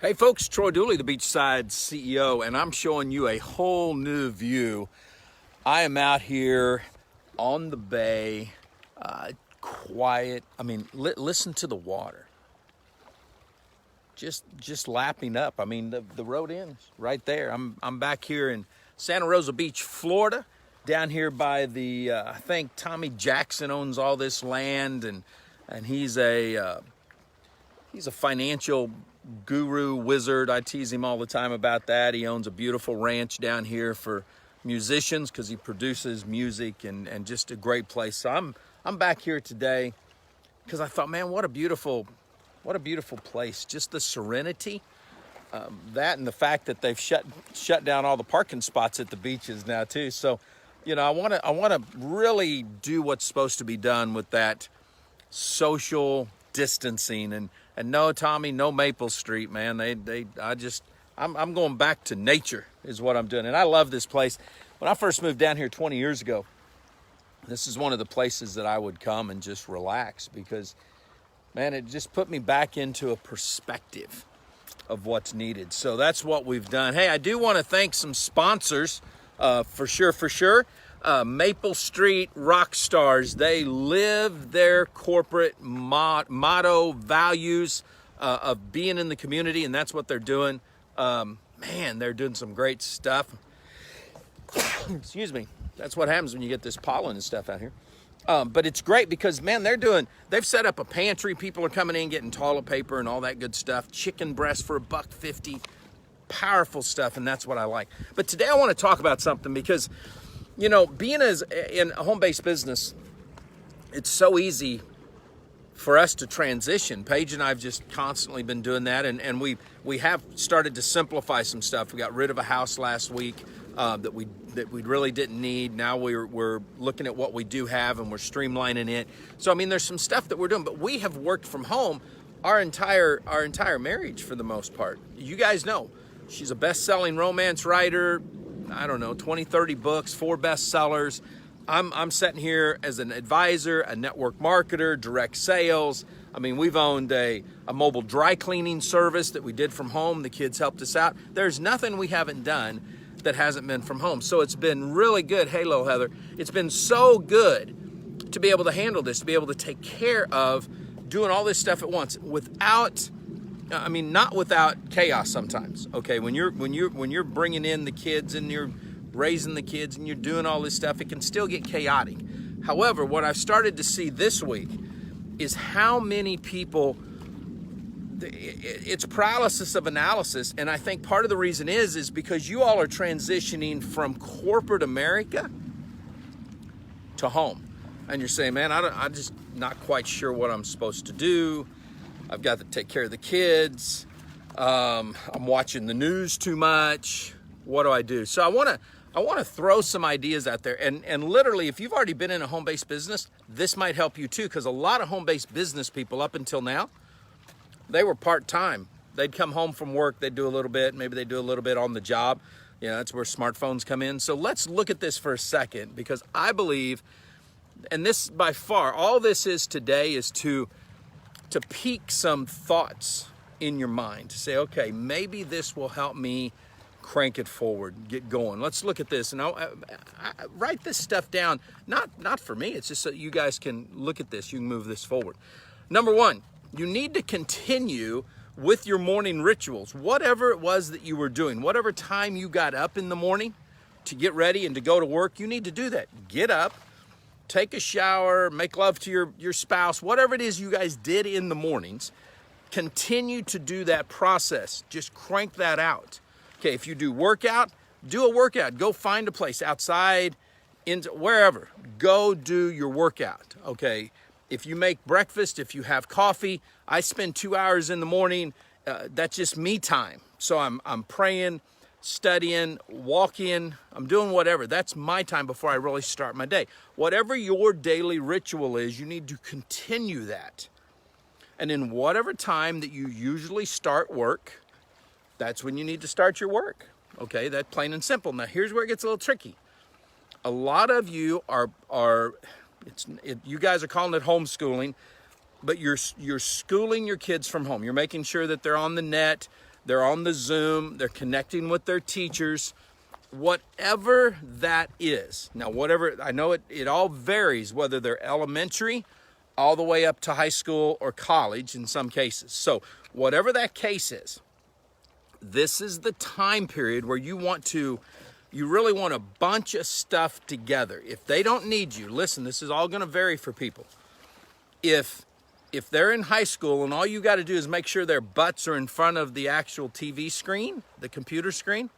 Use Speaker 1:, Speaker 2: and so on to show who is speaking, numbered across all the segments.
Speaker 1: Hey folks, Troy Dooley, the Beachside CEO, and I'm showing you a whole new view. I am out here on the bay, quiet. Listen to the water. Just lapping up. The road ends right there. I'm back here in Santa Rosa Beach, Florida, down here by the, I think Tommy Jackson owns all this land, and he's a financial guru wizard. I tease him all the time about that. He owns a beautiful ranch down here for musicians because he produces music and just a great place. So I'm back here today because I thought, man, what a beautiful place. Just the serenity, that and the fact that they've shut down all the parking spots at the beaches now too. So, I want to really do what's supposed to be done with that social distancing and no, Tommy, no Maple Street, man. I'm going back to nature is what I'm doing. And I love this place. When I first moved down here 20 years ago, this is one of the places that I would come and just relax because, man, it just put me back into a perspective of what's needed. So that's what we've done. Hey, I do want to thank some sponsors, for sure. Maple Street rock stars. They live their corporate motto, values of being in the community, and that's what they're doing. Man, they're doing some great stuff. Excuse me. That's what happens when you get this pollen and stuff out here. But it's great because, man, they've set up a pantry. People are coming in getting toilet paper and all that good stuff. Chicken breast for $1.50. Powerful stuff, and that's what I like. But today I want to talk about something because, being in a home-based business, it's so easy for us to transition. Paige and I have just constantly been doing that, and we have started to simplify some stuff. We got rid of a house last week that we really didn't need. Now we're looking at what we do have, and we're streamlining it. So there's some stuff that we're doing, but we have worked from home our entire marriage for the most part. You guys know she's a best-selling romance writer. I don't know, 20, 30 books, 4 bestsellers. I'm sitting here as an advisor, a network marketer, direct sales. We've owned a mobile dry cleaning service that we did from home. The kids helped us out. There's nothing we haven't done that hasn't been from home. So it's been really good. Hey, little Heather. It's been so good to be able to handle this, to be able to take care of doing all this stuff at once not without chaos sometimes. Okay, when you're bringing in the kids and you're raising the kids and you're doing all this stuff, it can still get chaotic. However, what I've started to see this week is how many people, it's paralysis of analysis, and I think part of the reason is because you all are transitioning from corporate America to home. And you're saying, man, I'm just not quite sure what I'm supposed to do. I've got to take care of the kids. I'm watching the news too much. What do I do? So I want to throw some ideas out there. And literally, if you've already been in a home-based business, this might help you too, because a lot of home-based business people up until now, they were part-time. They'd come home from work, they'd do a little bit, maybe they do a little bit on the job. That's where smartphones come in. So let's look at this for a second, because I believe, and this by far, all this is today is to pique some thoughts in your mind, to say, okay, maybe this will help me crank it forward, get going. Let's look at this, and I write this stuff down, not for me, it's just so you guys can look at this, you can move this forward. Number one, you need to continue with your morning rituals. Whatever it was that you were doing, whatever time you got up in the morning to get ready and to go to work, you need to do that. Get up, take a shower, make love to your spouse, whatever it is you guys did in the mornings, continue to do that process. Just crank that out. Okay, if you do workout, do a workout. Go find a place outside, into wherever. Go do your workout. Okay, if you make breakfast, if you have coffee, I spend 2 hours in the morning. That's just me time. So I'm praying, studying, walking, I'm doing whatever. That's my time before I really start my day. Whatever your daily ritual is, you need to continue that. And in whatever time that you usually start work, that's when you need to start your work. Okay, that's plain and simple. Now here's where it gets a little tricky. A lot of you you guys are calling it homeschooling, but you're schooling your kids from home. You're making sure that they're on the net. they're on the Zoom, they're connecting with their teachers, whatever that is. Now, whatever, I know it all varies, whether they're elementary all the way up to high school or college in some cases. So whatever that case is, this is the time period where you really want a bunch of stuff together. If they don't need you, listen, this is all going to vary for people. If they're in high school and all you got to do is make sure their butts are in front of the actual TV screen, the computer screen,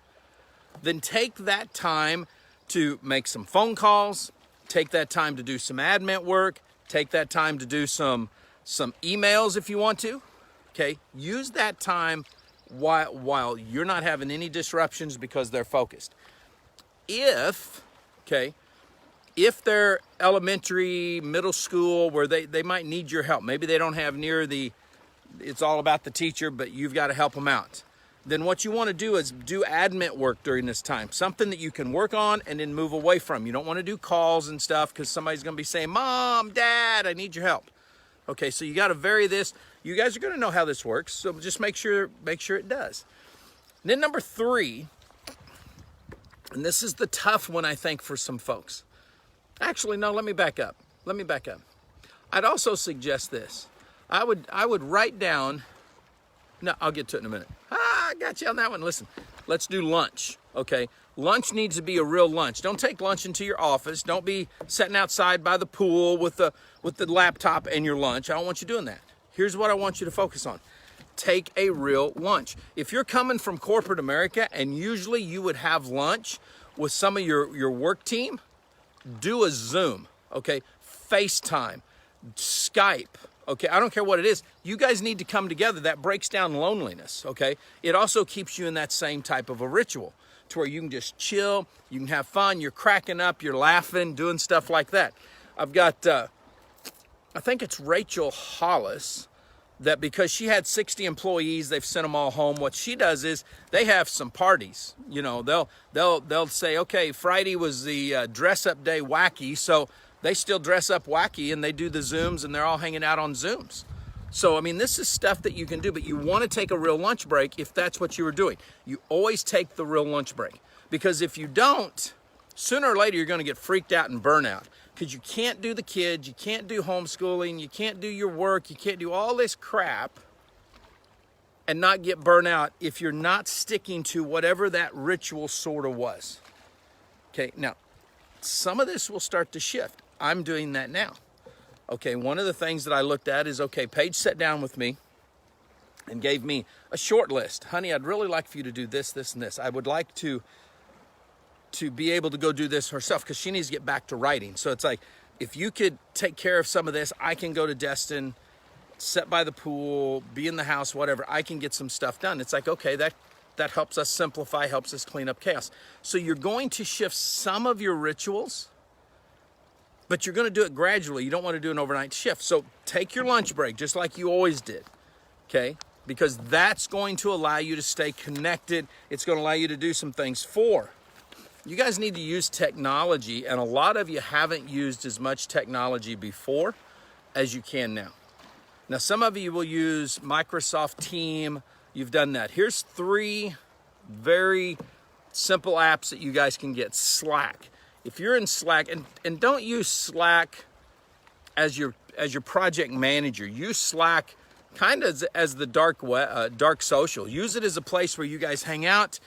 Speaker 1: then take that time to make some phone calls, take that time to do some admin work, take that time to do some emails if you want to, okay? Use that time while you're not having any disruptions because they're focused. If they're elementary, middle school, where they might need your help, maybe they don't have it's all about the teacher, but you've got to help them out. Then what you want to do is do admin work during this time, something that you can work on and then move away from. You don't want to do calls and stuff because somebody's going to be saying, Mom, Dad, I need your help. Okay, so you got to vary this. You guys are going to know how this works, so just make sure it does. And then number 3, and this is the tough one, I think, for some folks. Actually, no, let me back up. I'd also suggest this. I would write down, no, I'll get to it in a minute. I got you on that one. Listen, let's do lunch, okay? Lunch needs to be a real lunch. Don't take lunch into your office. Don't be sitting outside by the pool with the laptop and your lunch. I don't want you doing that. Here's what I want you to focus on. Take a real lunch. If you're coming from corporate America and usually you would have lunch with some of your work team, do a Zoom, okay? FaceTime, Skype, okay? I don't care what it is. You guys need to come together. That breaks down loneliness, okay? It also keeps you in that same type of a ritual to where you can just chill, you can have fun, you're cracking up, you're laughing, doing stuff like that. I've got, I think it's Rachel Hollis, that because she had 60 employees, they've sent them all home. What she does is they have some parties. You know, they'll say, okay, Friday was the dress up day wacky, so they still dress up wacky and they do the Zooms and they're all hanging out on Zooms. So, I mean, this is stuff that you can do, but you want to take a real lunch break if that's what you were doing. You always take the real lunch break, because if you don't, sooner or later you're going to get freaked out and burn out. Because you can't do the kids, you can't do homeschooling, you can't do your work, you can't do all this crap and not get burnt out if you're not sticking to whatever that ritual sort of was. Okay, now, some of this will start to shift. I'm doing that now. Okay, one of the things that I looked at is, okay, Paige sat down with me and gave me a short list. Honey, I'd really like for you to do this, this, and this. I would like to be able to go do this herself because she needs to get back to writing. So it's like, if you could take care of some of this, I can go to Destin, sit by the pool, be in the house, whatever. I can get some stuff done. It's like, okay, that helps us simplify, helps us clean up chaos. So you're going to shift some of your rituals, but you're going to do it gradually. You don't want to do an overnight shift. So take your lunch break just like you always did, okay? Because that's going to allow you to stay connected. It's going to allow you to do some things. You guys need to use technology, and a lot of you haven't used as much technology before as you can now. Now, some of you will use Microsoft Teams. You've done that. Here's 3 very simple apps that you guys can get. Slack. If you're in Slack, and don't use Slack as your project manager. Use Slack kind of as the dark social. Use it as a place where you guys hang out.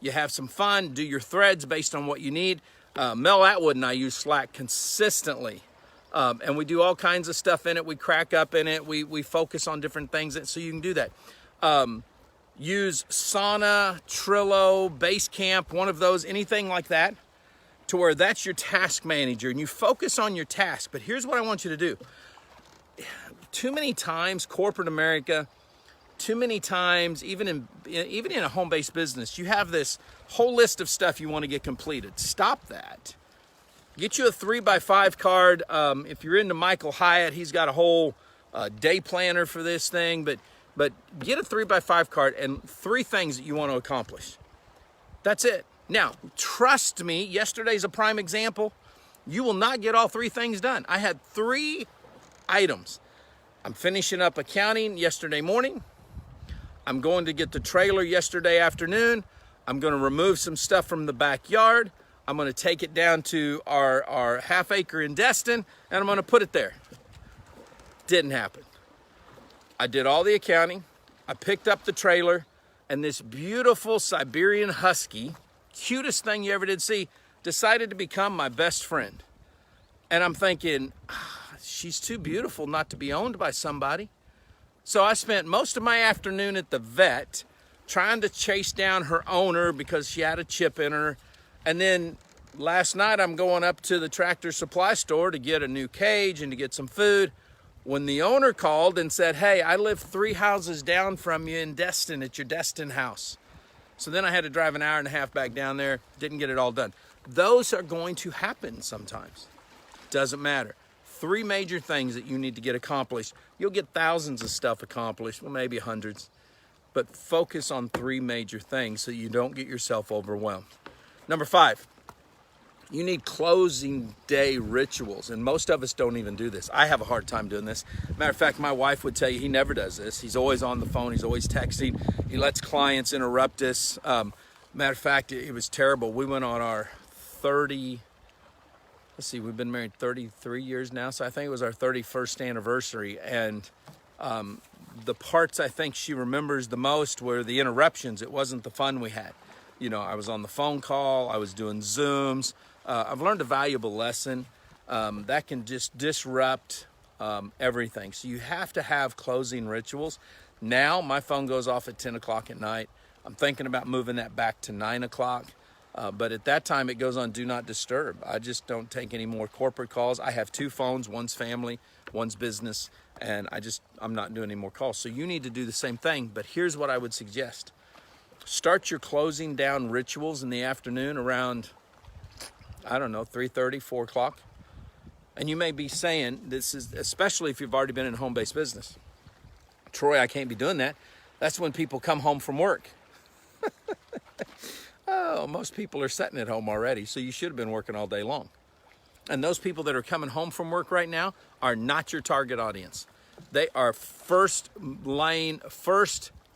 Speaker 1: You have some fun, do your threads based on what you need. Mel Atwood and I use Slack consistently. And we do all kinds of stuff in it. We crack up in it. We focus on different things, so you can do that. Use Sauna, Trello, Basecamp, one of those, anything like that, to where that's your task manager and you focus on your task. But here's what I want you to do. Too many times, corporate America, too many times, even in a home-based business, you have this whole list of stuff you want to get completed. Stop that. Get you a 3x5 card. If you're into Michael Hyatt, he's got a whole day planner for this thing. But get a 3x5 card and 3 things that you want to accomplish. That's it. Now, trust me, yesterday's a prime example. You will not get all 3 things done. I had 3 items. I'm finishing up accounting yesterday morning. I'm going to get the trailer yesterday afternoon. I'm going to remove some stuff from the backyard. I'm going to take it down to our half acre in Destin, and I'm going to put it there. Didn't happen. I did all the accounting. I picked up the trailer, and this beautiful Siberian Husky, cutest thing you ever did see, decided to become my best friend. And I'm thinking, she's too beautiful not to be owned by somebody. So I spent most of my afternoon at the vet trying to chase down her owner because she had a chip in her. And then last night I'm going up to the Tractor Supply store to get a new cage and to get some food, when the owner called and said, hey, I live 3 houses down from you in Destin at your Destin house. So then I had to drive an hour and a half back down there. Didn't get it all done. Those are going to happen sometimes. Doesn't matter. 3 major things that you need to get accomplished. You'll get thousands of stuff accomplished, well, maybe hundreds, but focus on 3 major things so you don't get yourself overwhelmed. Number 5, you need closing day rituals, and most of us don't even do this. I have a hard time doing this. Matter of fact, my wife would tell you he never does this. He's always on the phone. He's always texting. He lets clients interrupt us. Matter of fact, it was terrible. We went on our we've been married 33 years now, so I think it was our 31st anniversary, and the parts I think she remembers the most were the interruptions. It wasn't the fun we had. You know, I was on the phone call, I was doing Zooms. I've learned a valuable lesson that can just disrupt everything. So you have to have closing rituals. Now my phone goes off at 10 o'clock at night. I'm thinking about moving that back to 9 o'clock. But at that time, it goes on Do Not Disturb. I just don't take any more corporate calls. I have 2 phones, one's family, one's business, and I'm not doing any more calls. So you need to do the same thing, but here's what I would suggest. Start your closing down rituals in the afternoon around, 3:30, 4 o'clock. And you may be saying, this is, especially if you've already been in a home-based business, Troy, I can't be doing that. That's when people come home from work. Oh, most people are sitting at home already, so you should have been working all day long. And those people that are coming home from work right now are not your target audience. They are first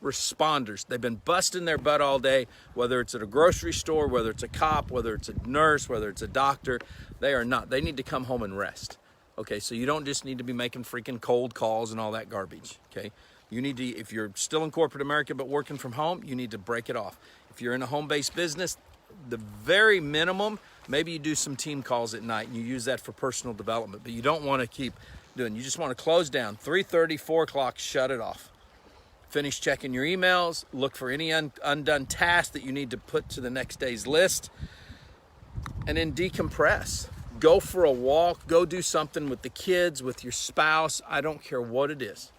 Speaker 1: responders. They've been busting their butt all day, whether it's at a grocery store, whether it's a cop, whether it's a nurse, whether it's a doctor. They are not. They need to come home and rest. Okay, so you don't just need to be making freaking cold calls and all that garbage, okay? You need to, if you're still in corporate America but working from home, you need to break it off. If you're in a home-based business, the very minimum, maybe you do some team calls at night and you use that for personal development, but you don't want to keep doing, you just want to close down. 3:30, 4 o'clock, shut it off. Finish checking your emails, look for any undone tasks that you need to put to the next day's list, and then decompress. Go for a walk, go do something with the kids, with your spouse. I don't care what it is.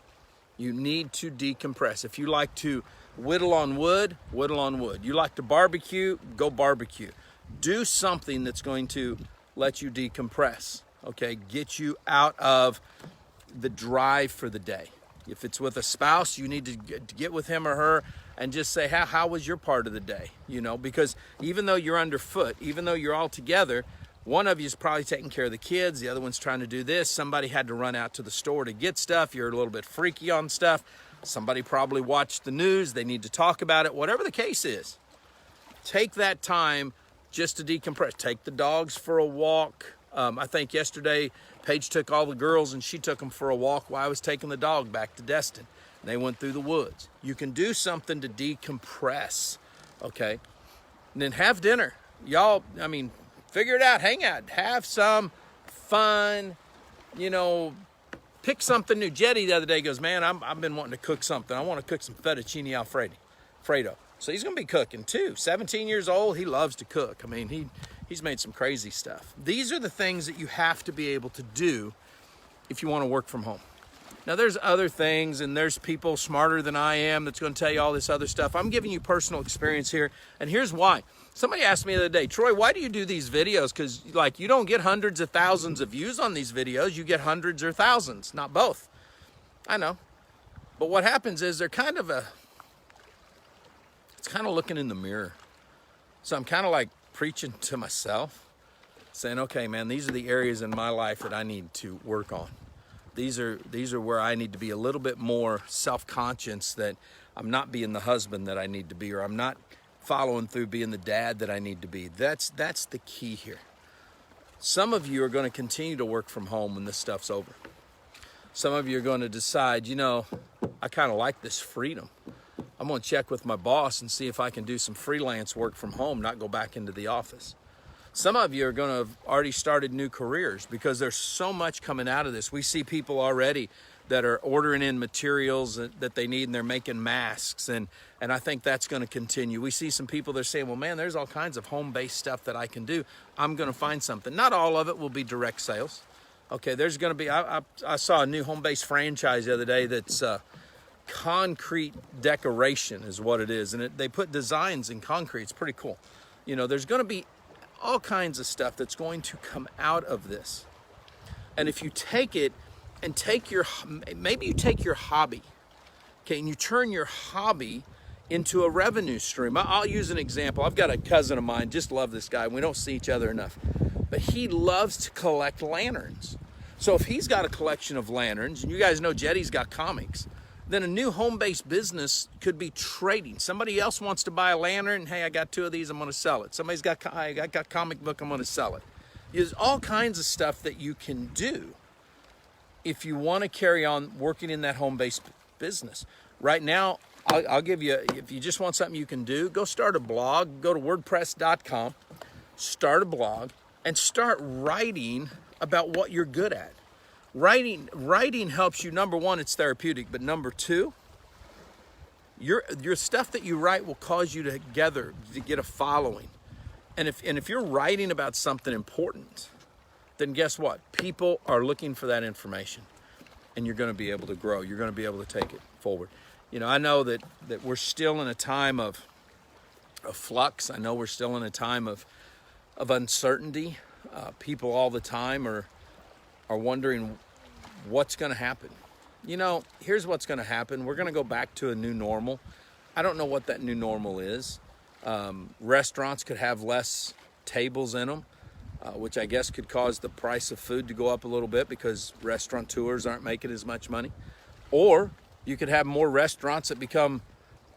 Speaker 1: You need to decompress. If you like to whittle on wood, whittle on wood. You like to barbecue, go barbecue. Do something that's going to let you decompress, okay? Get you out of the drive for the day. If it's with a spouse, you need to get with him or her and just say, how was your part of the day? You know, because even though you're underfoot, even though you're all together, one of you is probably taking care of the kids, the other one's trying to do this. Somebody had to run out to the store to get stuff. You're a little bit freaky on stuff. Somebody probably watched the news. They need to talk about it. Whatever the case is, take that time just to decompress. Take the dogs for a walk. I think yesterday, Paige took all the girls and she took them for a walk while I was taking the dog back to Destin. And they went through the woods. You can do something to decompress, okay? And then have dinner. Y'all, figure it out, hang out, have some fun, pick something new. Jetty the other day goes, man, I've been wanting to cook something. I want to cook some fettuccine Alfredo. So he's going to be cooking too. 17 years old, he loves to cook. He's made some crazy stuff. These are the things that you have to be able to do if you want to work from home. Now there's other things, and there's people smarter than I am that's going to tell you all this other stuff. I'm giving you personal experience here, and here's why. Somebody asked me the other day, Troy, why do you do these videos? Because you don't get hundreds of thousands of views on these videos. You get hundreds or thousands, not both. I know. But what happens is it's kind of looking in the mirror. So I'm kind of like preaching to myself, saying, okay, man, these are the areas in my life that I need to work on. These are where I need to be a little bit more self-conscious that I'm not being the husband that I need to be, or I'm not following through being the dad that I need to be. That's the key here. Some of you are going to continue to work from home when this stuff's over. Some of you are going to decide, I kind of like this freedom. I'm going to check with my boss and see if I can do some freelance work from home, not go back into the office. Some of you are going to have already started new careers because there's so much coming out of this. We see people already that are ordering in materials that they need, and they're making masks, and I think that's going to continue. We see some people that are saying, well, man, there's all kinds of home-based stuff that I can do. I'm going to find something. Not all of it will be direct sales. Okay, there's going to be, I saw a new home-based franchise the other day that's concrete decoration is what it is, and they put designs in concrete. It's pretty cool. There's going to be all kinds of stuff that's going to come out of this. And if you take it and maybe you take your hobby, okay, and you turn your hobby into a revenue stream. I'll use an example. I've got a cousin of mine, just love this guy. We don't see each other enough, but he loves to collect lanterns. So if he's got a collection of lanterns, and you guys know Jetty's got comics, then a new home-based business could be trading. Somebody else wants to buy a lantern. Hey, I got 2 of these, I'm going to sell it. Somebody's got, I got comic book, I'm going to sell it. There's all kinds of stuff that you can do if you want to carry on working in that home-based business. Right now, I'll give you, if you just want something you can do, go start a blog, go to wordpress.com, start a blog, and start writing about what you're good at. Writing helps you. Number one, it's therapeutic, but number two, your stuff that you write will cause you to get a following. And if you're writing about something important, then guess what? People are looking for that information, and you're going to be able to grow. You're going to be able to take it forward. I know that we're still in a time of flux. I know we're still in a time of uncertainty. People all the time are wondering what's going to happen. Here's what's going to happen. We're going to go back to a new normal. I don't know what that new normal is. Restaurants could have less tables in them, which I guess could cause the price of food to go up a little bit because restaurateurs aren't making as much money. Or you could have more restaurants that become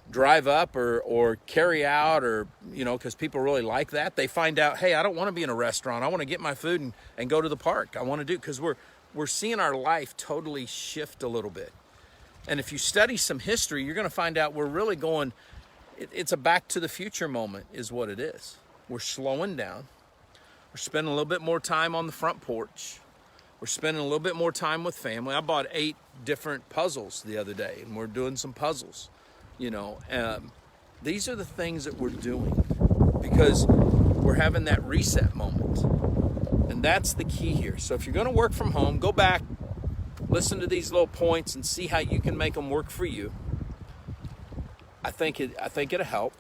Speaker 1: drive up or carry out, or because people really like that. They find out, hey, I don't want to be in a restaurant. I want to get my food and go to the park. I want to do, because we're seeing our life totally shift a little bit. And if you study some history, you're going to find out we're really going, it's a back to the future moment is what it is. We're slowing down. We're spending a little bit more time on the front porch. We're spending a little bit more time with family. I bought 8 different puzzles the other day, and we're doing some puzzles. These are the things that we're doing because we're having that reset moment. And that's the key here. So if you're going to work from home, go back, listen to these little points and see how you can make them work for you. I think it'll help.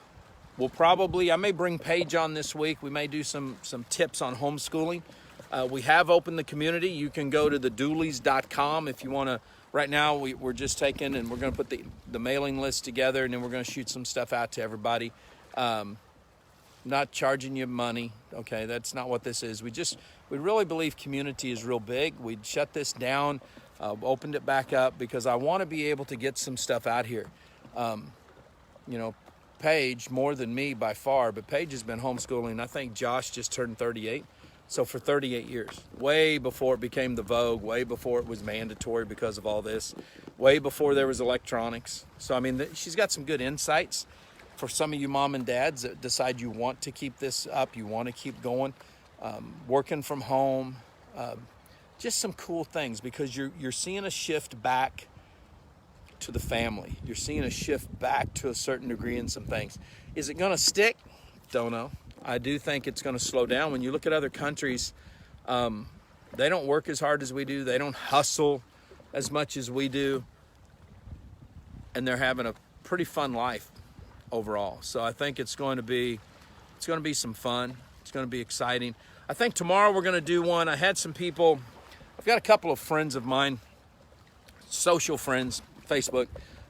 Speaker 1: I may bring Paige on this week. We may do some tips on homeschooling. We have opened the community. You can go to thedoolies.com if you want to. Right now, we're just taking, and we're going to put the mailing list together, and then we're going to shoot some stuff out to everybody. Not charging you money, okay? That's not what this is. We really believe community is real big. We shut this down, opened it back up because I want to be able to get some stuff out here. Paige, more than me by far, but Paige has been homeschooling. I think Josh just turned 38. So for 38 years, way before it became the vogue, way before it was mandatory because of all this, way before there was electronics. So, she's got some good insights for some of you mom and dads that decide you want to keep this up, you want to keep going, working from home, just some cool things because you're seeing a shift back to the family. You're seeing a shift back to a certain degree in some things. Is it going to stick? Don't know. I do think it's going to slow down. When you look at other countries, they don't work as hard as we do. They don't hustle as much as we do. And they're having a pretty fun life overall. So I think it's going to be some fun. It's going to be exciting. I think tomorrow we're going to do one. I had some people, I've got a couple of friends of mine, social friends, Facebook,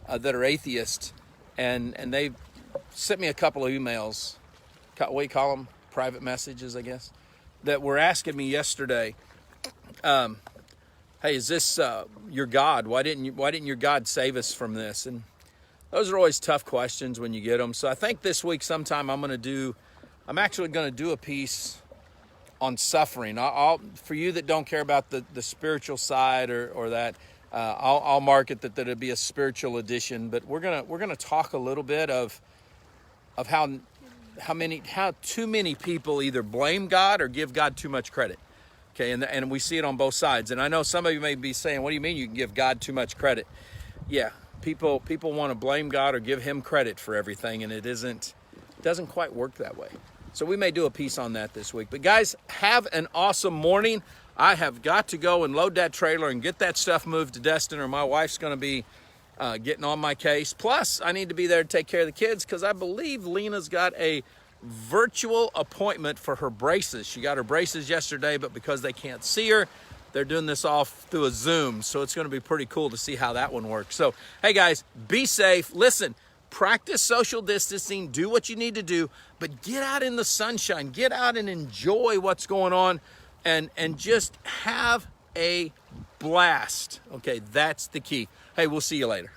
Speaker 1: that are atheists. And they sent me a couple of emails. What do you call them? Private messages, I guess, that were asking me yesterday, hey, is this your God? Why didn't your God save us from this? And those are always tough questions when you get them. So I think this week sometime I'm actually going to do a piece on suffering. For you that don't care about the spiritual side or that, I'll mark it that it'll be a spiritual edition. But we're gonna talk a little bit of how too many people either blame God or give God too much credit. Okay, and we see it on both sides. And I know some of you may be saying, "What do you mean you can give God too much credit?" Yeah, people want to blame God or give Him credit for everything, and it doesn't quite work that way. So we may do a piece on that this week. But guys, have an awesome morning. I have got to go and load that trailer and get that stuff moved to Destin, or my wife's going to be getting on my case. Plus, I need to be there to take care of the kids because I believe Lena's got a virtual appointment for her braces. She got her braces yesterday, but because they can't see her, they're doing this all through a Zoom. So it's going to be pretty cool to see how that one works. So, hey guys, be safe. Listen, practice social distancing, do what you need to do, but get out in the sunshine, get out and enjoy what's going on, and just have a blast. Okay, that's the key. Hey, we'll see you later.